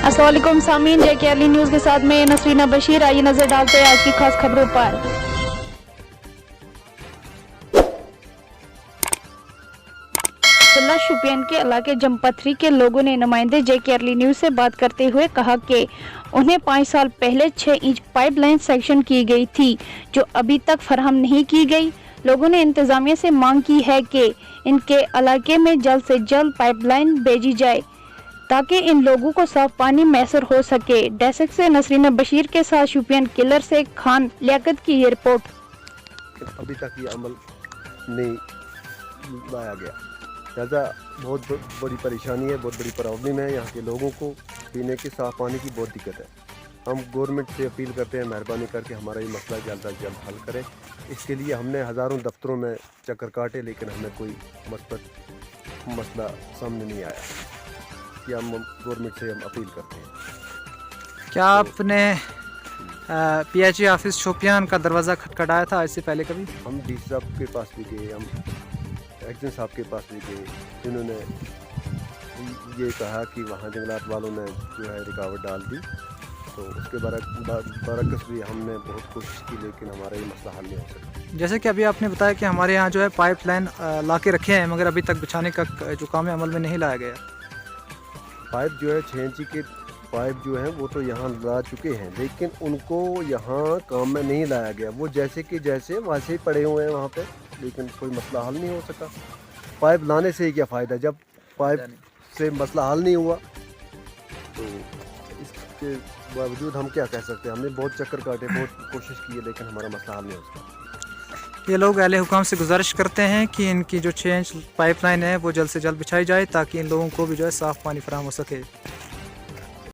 अस्सलाम वालेकुम सामीन, JKLE न्यूज़ के साथ में नसरीना बशीर। आइए नजर डालते हैं आज की खास खबरों पर। जिला शोपियान के इलाके जमपथरी के लोगों ने नुमाइंदे JKLE न्यूज़ से बात करते हुए कहा कि उन्हें 5 साल पहले 6 इंच पाइपलाइन सेक्शन की गई थी जो अभी तक फराहम नहीं की गई। लोगों ने इंतजामिया से मांग की है कि इनके इलाके में जल्द से जल्द पाइपलाइन भेजी जाए ताकि इन लोगों को साफ पानी मैसर हो सके। डेस्क से नसरीना बशीर के साथ शोपियान किलर से खान लियाकत की ये रिपोर्ट। अभी तक ये अमल नहीं लाया गया, लिहाजा बहुत बड़ी परेशानी है, बहुत बड़ी प्रॉब्लम है। यहाँ के लोगों को पीने के साफ पानी की बहुत दिक्कत है। हम गवर्नमेंट से अपील करते हैं मेहरबानी करके हमारा ये मसला जल्द अज जल्द हल करें। इसके लिए हमने हज़ारों दफ्तरों में चक्कर काटे लेकिन हमें कोई मस्बत मसला सामने नहीं आया कि हम गवर्नमेंट से हम अपील करते हैं। क्या आपने PHE ऑफिस शोपियान का दरवाज़ा खटखटाया था इससे पहले कभी? हम DC साहब के पास भी गए, हम एक्शन साहब के पास भी गए, जिन्होंने ये कहा कि वहाँ जंगलात वालों ने जो है रुकावट डाल दी। तो उसके बरक्स भी हमने बहुत कोशिश की लेकिन हमारा ये मसला हल नहीं हो सका। जैसे कि अभी आपने बताया कि हमारे यहाँ जो है पाइपलाइन ला के रखे हैं मगर अभी तक बिछाने का जो काम है अमल में नहीं लाया गया। पाइप जो है 6 इंची के पाइप जो हैं वो तो यहाँ ला चुके हैं लेकिन उनको यहाँ काम में नहीं लाया गया। वो जैसे कि जैसे वैसे ही पड़े हुए हैं वहाँ पे, लेकिन कोई मसला हल नहीं हो सका। पाइप लाने से ही क्या फ़ायदा जब पाइप से मसला हल नहीं हुआ। तो इसके बावजूद हम क्या कह सकते हैं, हमने बहुत चक्कर काटे, बहुत कोशिश की है लेकिन हमारा मसला हल नहीं हो सका। ये लोग अहले हुकाम से गुजारिश करते हैं कि इनकी जो 6 इंच पाइपलाइन है वो जल्द से जल्द बिछाई जाए ताकि इन लोगों को भी जो है साफ़ पानी फराहम हो सके।